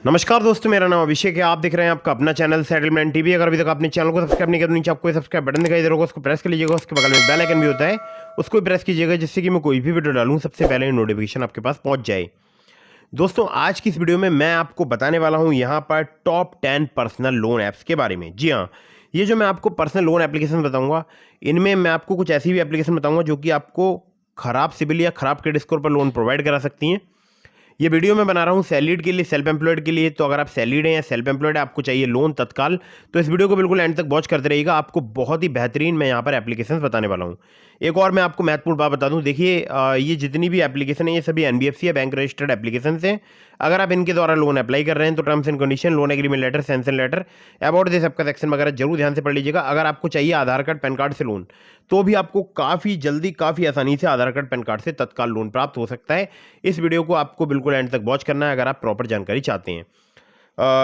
नमस्कार दोस्तों, मेरा नाम अभिषेक है। आप देख रहे हैं आपका अपना चैनल सेटलमेंट टीवी। अगर अभी तक आपने चैनल को सब्सक्राइब नहीं किया तो नीचे आपको सब्सक्राइब बटन दिखाई दे रहा होगा, उसको प्रेस कर लीजिएगा। उसके बगल में बेल आइकन भी होता है, उसको भी प्रेस कीजिएगा, जिससे कि मैं कोई भी वीडियो डालूं सबसे पहले नोटिफिकेशन आपके पास पहुंच जाए। दोस्तों, आज की इस वीडियो में मैं आपको बताने वाला हूं यहाँ पर टॉप 10 पर्सनल लोन ऐप्स के बारे में। जी हाँ, ये जो मैं आपको पर्सनल लोन एप्लीकेशन बताऊंगा, इनमें मैं आपको कुछ ऐसी भी एप्लीकेशन बताऊंगा जो कि आपको खराब सिबिल या खराब क्रेडिट स्कोर पर लोन प्रोवाइड करा सकती हैं। ये वीडियो मैं बना रहा हूँ सैलरीड के लिए, सेल्फ एम्प्लॉयड के लिए। तो अगर आप सैलरीड हैं या सेल्फ एम्प्लॉयड है, आपको चाहिए लोन तत्काल, तो इस वीडियो को बिल्कुल एंड तक वॉच करते रहिएगा। आपको बहुत ही बेहतरीन मैं यहाँ पर एप्लीकेशंस बताने वाला हूँ। एक और मैं आपको महत्वपूर्ण बात बता दूँ, देखिए ये जितनी भी एप्लीकेशन है ये सभी एनबीएफसी या बैंक रजिस्टर्ड एप्लीकेशन हैं। अगर आप इनके द्वारा लोन अप्लाई कर रहे हैं तो terms and condition, loan agreement letter, sanction letter, about this सबका सेक्शन वगैरह जरूर ध्यान से पढ़ लीजिएगा। अगर आपको चाहिए आधार कार्ड पैन कार्ड से लोन, तो भी आपको काफ़ी जल्दी काफ़ी आसानी से आधार कार्ड पैन कार्ड से तत्काल लोन प्राप्त हो सकता है। इस वीडियो को आपको बिल्कुल एंड तक वॉच करना है अगर आप प्रॉपर जानकारी चाहते हैं।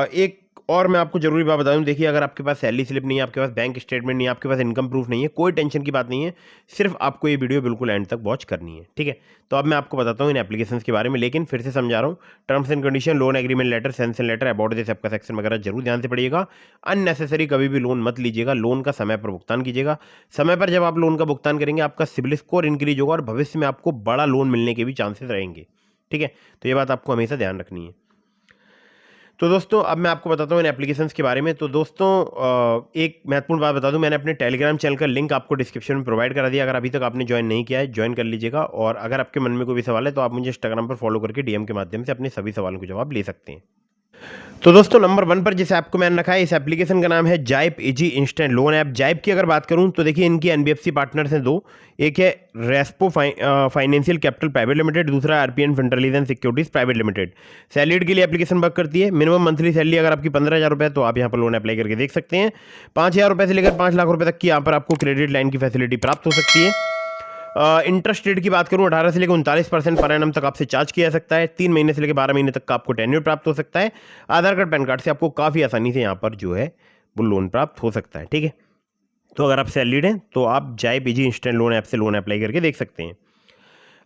एक और मैं आपको जरूरी बात बता दूं, देखिए अगर आपके पास सैलरी स्लिप नहीं है, आपके पास बैंक स्टेटमेंट नहीं है, आपके पास इनकम प्रूफ नहीं है, कोई टेंशन की बात नहीं है। सिर्फ आपको ये वीडियो बिल्कुल एंड तक वॉच करनी है, ठीक है। तो अब मैं आपको बताता हूँ इन एप्लीकेशंस के बारे में, लेकिन फिर से समझा रहा हूँ। Terms and condition, loan agreement letter, sanction letter, about this सबका सेक्शन वगैरह जरूर ध्यान से पढ़िएगा। अननेसेसरी कभी भी लोन मत लीजिएगा। लोन का समय पर भुगतान कीजिएगा। समय पर जब आप लोन का भुगतान करेंगे, आपका सिबिल स्कोर इंक्रीज होगा और भविष्य में आपको बड़ा लोन मिलने के भी चांसेस रहेंगे, ठीक है। तो ये बात आपको हमेशा ध्यान रखनी है। तो दोस्तों, अब मैं आपको बताता हूँ इन एप्लीकेशंस के बारे में। तो दोस्तों, एक महत्वपूर्ण बात बता दूं, मैंने अपने टेलीग्राम चैनल का लिंक आपको डिस्क्रिप्शन में प्रोवाइड करा दिया। अगर अभी तक आपने ज्वाइन नहीं किया है, ज्वाइन कर लीजिएगा। और अगर आपके मन में कोई भी सवाल है तो आप मुझे इंस्टाग्राम पर फॉलो करके डीएम के माध्यम से अपने सभी सवालों के जवाब ले सकते हैं। तो दोस्तों, नंबर 1 पर जिस ऐप को मैंने रखा है, इस एप्लीकेशन का नाम है जाइप इजी इंस्टेंट लोन ऐप। जाइप की अगर बात करूं तो देखिए इनकी एनबीएफसी पार्टनर्स हैं दो। एक है Respo financial capital private limited, दूसरा आरपीएन फंडरलीज सिक्योरिटीज प्राइवेट लिमिटेड। सैलरीड के लिए एप्लीकेशन वर्क करती है। मिनिमम मंथली सैलरी अगर आपकी 15,000 रुपये है तो आप यहाँ पर लोन अप्लाई करके देख सकते हैं। 5,000 रुपये से लेकर 5 लाख रुपये तक की यहाँ पर आपको क्रेडिट लाइन की फैसिलिटी प्राप्त हो सकती है। इंटरेस्ट रेट की बात करूं, 18 से लेकर 39% पर एनम तक आपसे चार्ज किया जा सकता है। 3 महीने से लेकर 12 महीने तक का आपको टेन्योर प्राप्त हो सकता है। आधार कार्ड पैन कार्ड से आपको काफ़ी आसानी से यहाँ पर जो है वो लोन प्राप्त हो सकता है, ठीक है। तो अगर आप सैलरीड हैं तो आप जाए पीजी इंस्टेंट लोन ऐप से लोन अप्लाई करके देख सकते हैं।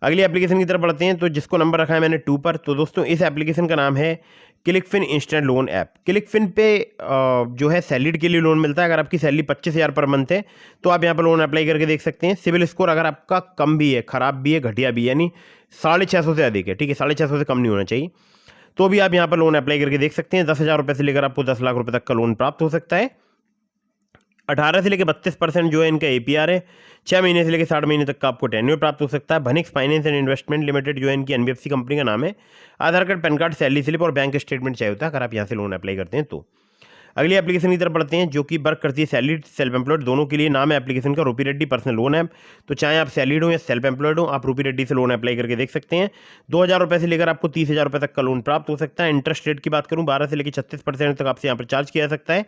अगली एप्लीकेशन की तरफ बढ़ते हैं, तो जिसको नंबर रखा है मैंने 2 पर। तो दोस्तों, इस एप्लीकेशन का नाम है क्लिकफिन इंस्टेंट लोन ऐप। क्लिकफिन पे जो है सैलरीड के लिए लोन मिलता है। अगर आपकी सैलरी 25,000 पर मंथ है तो आप यहाँ पर लोन अप्लाई करके देख सकते हैं। सिविल स्कोर अगर आपका कम भी है, खराब भी है, घटिया भी है, यानी 650 से अधिक है, ठीक है, 650 से कम नहीं होना चाहिए, तो भी आप यहाँ पर लोन अप्लाई करके देख सकते हैं। 10,000 रुपये से लेकर आपको 10 लाख रुपये तक का लोन प्राप्त हो सकता है। 18 से लेकर 32% जो है इनका एपीआर है। 6 महीने से लेकर 60 महीने तक का आपको टेन्योर प्राप्त हो सकता है। Bhanix finance and investment limited जो है इनकी एनबीएफसी कंपनी का नाम है। Aadhaar card, PAN card, salary slip और बैंक स्टेटमेंट चाहिए होता है अगर आप यहाँ से लोन अप्लाई करते हैं तो। अगली एप्लीकेशन की तरफ बढ़ते हैं जो कि वर्क करती है सैलरीड सेल्फ एम्प्लॉयड दोनों के लिए। नाम है एप्लीकेशन का रूपी रेड्डी पर्सनल लोन ऐप। तो चाहे आप सैलरीड हो या सेल्फ एम्प्लॉयड हो, आप रूपी रेड्डी से लोन अप्लाई करके देख सकते हैं। 2,000 रुपये से लेकर आपको 30,000 रुपये तक का लोन प्राप्त हो सकता है। इंटरेस्ट रेट की बात करूँ, 12 से लेकर 36% तक आपसे यहाँ पर चार्ज किया जा सकता है।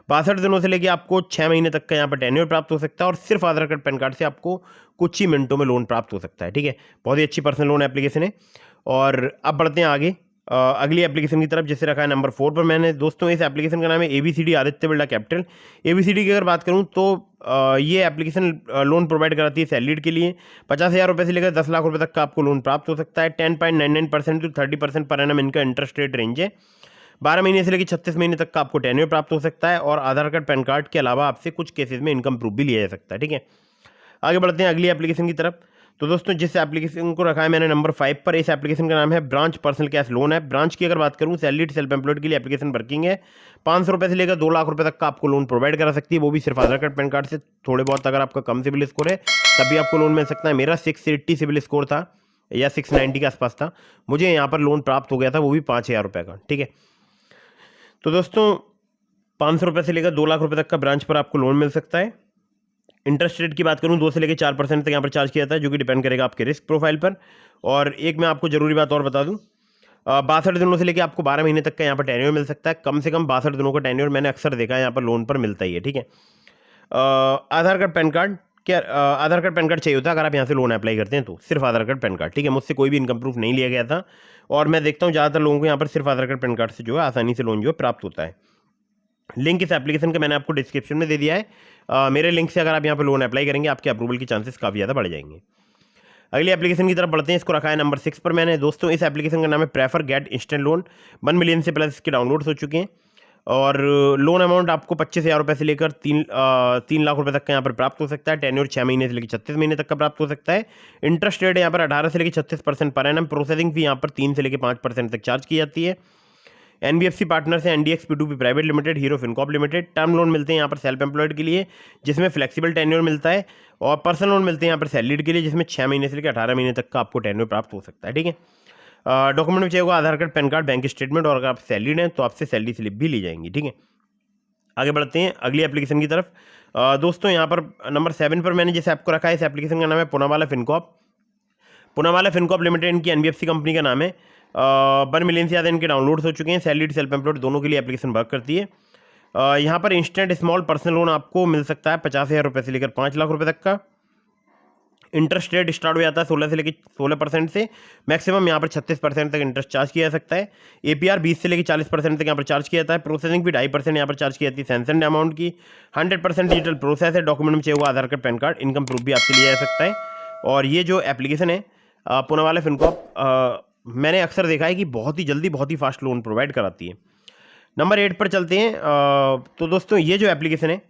62 दिनों से लेकर आपको 6 महीने तक का यहाँ पर टेन्योर प्राप्त हो सकता है। और सिर्फ आधार कार्ड पैन कार्ड से आपको कुछ ही मिनटों में लोन प्राप्त हो सकता है, ठीक है। बहुत ही अच्छी पर्सनल लोन एप्लीकेशन है। और अब बढ़ते हैं आगे अगली एप्लीकेशन की तरफ, जिसे रखा है नंबर 4 पर मैंने। दोस्तों, इस एप्लीकेशन का नाम है ABCD Aditya Birla Capital. ABCD की अगर बात करूं तो ये एप्लीकेशन लोन प्रोवाइड कराती है सैलरीड के लिए। 50,000 रुपये से लेकर 10 लाख रुपये तक का आपको लोन प्राप्त हो सकता है। 10.99% टू 30% पर एनम इनका इंटरेस्ट रेट रेंज है। 12 महीने से लेकर 36 महीने तक का आपको टेन्योर प्राप्त हो सकता है। और आधार कार्ड पैन कार्ड के अलावा आपसे कुछ केसेस में इनकम प्रूफ भी लिया जा सकता है, ठीक है। आगे बढ़ते हैं अगली एप्लीकेशन की तरफ। तो दोस्तों, जिस एप्लीकेशन को रखा है मैंने नंबर 5 पर, इस एप्लीकेशन का नाम है branch personal cash loan app. Branch की अगर बात करूं, सैलरीड सेल्फ एम्प्लॉयड के लिए एप्लीकेशन वर्किंग है। 500 रुपये से लेकर 2 लाख रुपये तक का आपको लोन प्रोवाइड करा सकती है, वो भी सिर्फ आधार कार्ड पैन कार्ड से। थोड़े बहुत अगर आपका कम सिविल स्कोर है तभी आपको लोन मिल सकता है। मेरा 680 सिविल स्कोर था या 690 के आसपास था, मुझे यहाँ पर लोन प्राप्त हो गया था, वो भी 5,000 रुपये का, ठीक है। तो दोस्तों, 500 रुपये से लेकर 2 लाख रुपये तक का ब्रांच पर आपको लोन मिल सकता है। इंटरेस्ट रेट की बात करूं, 2 से लेकर 4% तक यहाँ पर चार्ज किया जाता है, जो कि डिपेंड करेगा आपके रिस्क प्रोफाइल पर। और एक मैं आपको जरूरी बात और बता दूं, 62 दिनों से लेकर आपको 12 महीने तक का यहाँ पर टेन्योर मिल सकता है। कम से कम 62 दिनों का टेन्योर मैंने अक्सर देखा है यहाँ पर लोन पर मिलता ही है, ठीक है। आधार कार्ड पैन कार्ड, क्या आधार कार्ड पैन कार्ड चाहिए होता है अगर आप यहाँ से लोन अप्लाई करते हैं तो। सिर्फ आधार कार्ड पैन कार्ड, ठीक है। मुझसे कोई भी इनकम प्रूफ नहीं लिया गया था। और मैं देखता हूँ ज़्यादातर लोगों को यहाँ पर सिर्फ आधार कार्ड पैन कार्ड से जो है आसानी से लोन जो है प्राप्त होता है। लिंक इस एप्लीकेशन का मैंने आपको डिस्क्रिप्शन में दे दिया है। मेरे लिंक से अगर आप यहाँ पर लोन अप्लाई करेंगे, आपके अप्रूवल की चांसेस काफ़ी ज़्यादा बढ़ जाएंगे। अगली एप्लीकेशन की तरफ बढ़ते हैं। इसको रखा है नंबर 6 पर मैंने। दोस्तों इस एप्लीकेशन का नाम है prefer get instant loan. 1 million से प्लस इसके डाउनलोड्स हो चुके हैं और लोन अमाउंट आपको 25,000 रुपये से लेकर 3 लाख रुपए तक का यहाँ पर प्राप्त हो सकता है। टेन्योर 6 महीने से लेकर 36 महीने तक का प्राप्त हो सकता है। इंटरेस्ट रेट यहाँ पर 18 से लेकर 36% पर एनम। प्रोसेसिंग फी यहाँ पर 3 से लेकर 5% तक चार्ज की जाती है। NBFC पार्टनर से NDX P2P private limited, hero Fincorp limited. Term loan मिलते हैं यहाँ पर सेल्फ एम्प्लॉयड के लिए जिसमें फ्लेक्सिबल टेन्योर मिलता है और पर्सनल लोन मिलते हैं यहाँ पर सैलरीड के लिए जिसमें 6 महीने से लेकर 18 महीने तक का आपको टेन्योर प्राप्त हो सकता है। ठीक है, डॉक्यूमेंट में चाहिए होगा Aadhaar card, PAN card, bank statement और अगर आप सैलरीड हैं तो आपसे सैलरी स्लिप भी ली जाएंगी। ठीक है, आगे बढ़ते हैं अगली एप्लीकेशन की तरफ। दोस्तों यहाँ पर नंबर 7 पर मैंने जिस ऐप को रखा है इस एप्लीकेशन का नाम है Poonawalla Fincorp. Poonawalla Fincorp limited इनकी NBFC कंपनी का नाम है। 1 मिलियन से ज़्यादा इनके डाउनलोड्स हो चुके हैं। सैलरीड सेल्फ एम्प्लॉयड दोनों के लिए एप्लीकेशन वर्क करती है। यहाँ पर इंस्टेंट स्मॉल पर्सनल लोन आपको मिल सकता है 50,000 रुपये से लेकर 5 लाख रुपये तक का। इंटरेस्ट रेट स्टार्ट हो जाता है 16 से लेकर 16% से। मैक्सिमम यहाँ पर 36% तक इंटरेस्ट चार्ज किया जा सकता है। APR 20 से लेकर 40% तक यहाँ पर चार्ज किया जाता है। प्रोसेसिंग भी 2.5% यहाँ पर चार्ज की जाती है सैंक्शन अमाउंट की। 100% डिजिटल प्रोसेस है। डॉक्यूमेंट में चाहिए होगा Aadhaar card, PAN card, income proof भी आपसे लिया जा सकता है। और ये जो एप्लीकेशन है पूनावाला फिनकॉप, मैंने अक्सर देखा है कि बहुत ही जल्दी बहुत ही फास्ट लोन प्रोवाइड कराती है। नंबर 8 पर चलते हैं। तो दोस्तों ये जो एप्लीकेशन है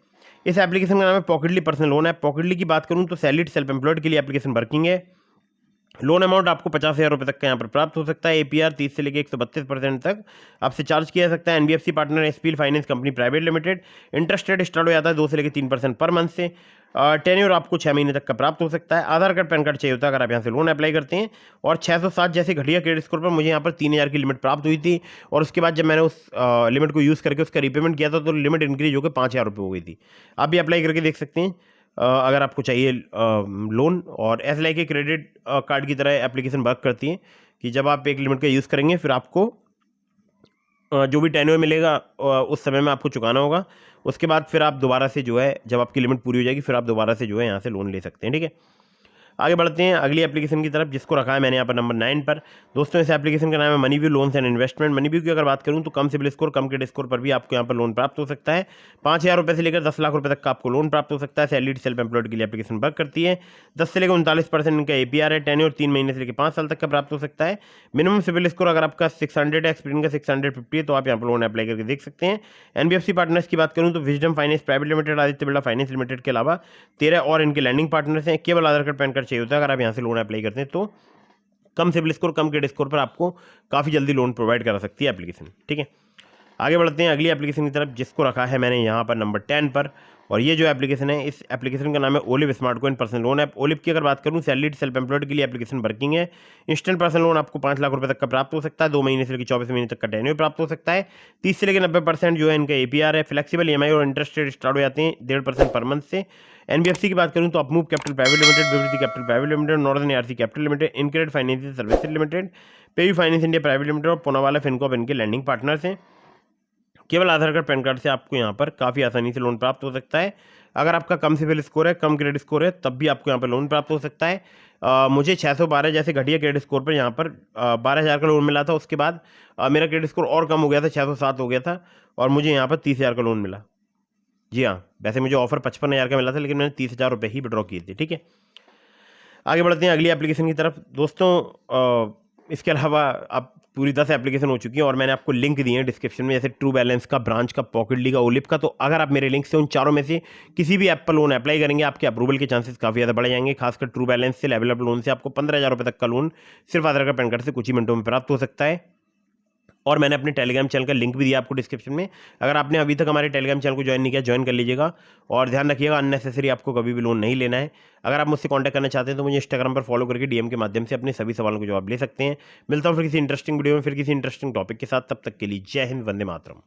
इस एप्लीकेशन का नाम है पॉकेटली पर्सनल लोन है। पॉकेटली की बात करूं तो सैलरीड सेल्फ एम्प्लॉयड के लिए एप्लीकेशन वर्किंग है। लोन अमाउंट आपको 50,000 रुपये तक का यहाँ पर प्राप्त हो सकता है। APR 30 से लेकर 132% तक आपसे चार्ज किया जा सकता है। NBFC partner SPL finance company private limited. Interest rate start हो जाता है 2 से लेकर 3% पर मंथ से। टेन्योर आपको 6 महीने तक का प्राप्त हो सकता है। आधार कार्ड, पैन कार्ड चाहिए होता है अगर आप यहाँ से लोन अप्लाई करते हैं। और 607 जैसे घटिया क्रेडिट स्कोर पर मुझे यहाँ पर 3,000 की लिमिट प्राप्त हुई थी और उसके बाद जब मैंने उस लिमिट को यूज़ करके उसका रीपेमेंट किया था तो लिमिट इंक्रीज होकर 5,000 रुपये हो गई थी। आप भी अप्लाई करके देख सकते हैं अगर आपको चाहिए लोन। और ऐसे लाइक क्रेडिट कार्ड की तरह एप्लीकेशन वर्क करती है कि जब आप एक लिमिट का यूज़ करेंगे फिर आपको जो भी टेन्योर मिलेगा उस समय में आपको चुकाना होगा। उसके बाद फिर आप दोबारा से जो है जब आपकी लिमिट पूरी हो जाएगी फिर आप दोबारा से जो है यहाँ से लोन ले सकते हैं। ठीक है, आगे बढ़ते हैं अगली एप्लीकेशन की तरफ जिसको रखा है मैंने यहाँ पर नंबर 9 पर। दोस्तों इस एप्लीकेशन का नाम है MoneyView loans and investment. MoneyView की अगर बात करूँ तो कम सिबिल स्कोर, कम क्रेडिट स्कोर पर भी आपको यहाँ पर लोन प्राप्त हो सकता है। 5,000 रुपये से लेकर 10 लाख रुपये तक का आपको लोन प्राप्त हो सकता है। सैलरीड सेल्फ एम्प्लॉयड के लिए एप्लीकेशन वर्क करती है। 10 से लेकर 39% इनका APR है। टेन्योर 3 महीने से लेकर 5 साल तक का प्राप्त हो सकता है। मिनिमम सिबिल स्कोर अगर आपका 600 है, एक्सपीरियंस का 650 है तो आप यहाँ पर लोन अप्लाई करके देख सकते हैं। NBFC पार्टनर्स की बात करूँ तो wisdom finance private limited, Aditya Birla finance limited के अलावा 13 और इनके लैंडिंग पार्टनर्स हैं। केवल आधार कार्ड, पैन कार्ड चाहिए होता है अगर आप यहाँ से लोन अप्लाई करते हैं तो कम सिबिल स्कोर, कम क्रेडिट स्कोर पर आपको काफ़ी जल्दी लोन प्रोवाइड करा सकती है एप्लीकेशन। ठीक है, आगे बढ़ते हैं अगली एप्लीकेशन की तरफ जिसको रखा है मैंने यहाँ पर नंबर 10 पर। और ये जो एप्लीकेशन है इस एप्लीकेशन का नाम है olive smart coin personal loan app. Olive की अगर बात करूँ सैलरीड सेल्फ एम्प्लॉयड के लिए एप्लीकेशन वर्किंग है। इंस्टेंट पर्सनल लोन आपको 5 लाख रुपये तक का प्राप्त हो सकता है। 2 महीने से लेकर 24 महीने तक का टेन्योर प्राप्त हो सकता है। 30 से लेकर 90% जो है इनका APR है। फ्लेक्सिबल EMI और इंटरेस्ट रेट स्टार्ट हो जाते हैं 1.5% पर मंथ से। NBFC की बात करूँ तो Upmove capital private limited, Vivriti capital private limited, northern ARC capital limited, InCred financial services limited, PayU finance India private limited और पूनावाला फिनकॉप इनके लैंडिंग पार्टनर्स हैं। केवल आधार कार्ड, पैन कार्ड से आपको यहाँ पर काफ़ी आसानी से लोन प्राप्त हो सकता है। अगर आपका कम सिबिल स्कोर है, कम क्रेडिट स्कोर है तब भी आपको यहाँ पर लोन प्राप्त हो सकता है। मुझे 612 जैसे घटिया क्रेडिट स्कोर पर यहाँ पर 12,000 का लोन मिला था। उसके बाद मेरा क्रेडिट स्कोर और कम हो गया था, 607 हो गया था और मुझे यहाँ पर 30,000 का लोन मिला। जी हाँ, वैसे मुझे ऑफर 55,000 का मिला था लेकिन मैंने 30,000 रुपये ही विड्रॉ किए थे। ठीक है, आगे बढ़ते हैं अगली एप्लीकेशन की तरफ। दोस्तों इसके अलावा आप पूरी 10 एप्लीकेशन हो चुकी है और मैंने आपको लिंक दिए हैं डिस्क्रिप्शन में, जैसे ट्रू बैलेंस का, ब्रांच का, पॉकेटली का, ओलिव का। तो अगर आप मेरे लिंक से उन चारों में से किसी भी ऐप पर लोन अप्लाई करेंगे आपके अप्रूवल के चांसेस काफ़ी ज़्यादा बढ़ जाएंगे। खासकर ट्रू बैलेंस से, लेवल अप लोन से आपको 15,000 रुपये तक का लोन सिर्फ आधार कार्ड, पैन कार्ड से कुछ ही मिनटों में प्राप्त हो सकता है। और मैंने अपने टेलीग्राम चैनल का लिंक भी दिया आपको डिस्क्रिप्शन में। अगर आपने अभी तक हमारे टेलीग्राम चैनल को ज्वाइन नहीं किया, ज्वाइन कर लीजिएगा। और ध्यान रखिएगा अननेसेसरी आपको कभी भी लोन नहीं लेना है। अगर आप मुझसे कांटेक्ट करना चाहते हैं तो मुझे इंस्टाग्राम पर फॉलो करके DM के माध्यम से अपने सभी सवालों को जवाब ले सकते हैं। मिलता हूँ फिर किसी इंटरेस्टिंग वीडियो में, फिर किसी इंटरेस्टिंग टॉपिक के साथ। तब तक के लिए जय हिंद, वंदे मातरम।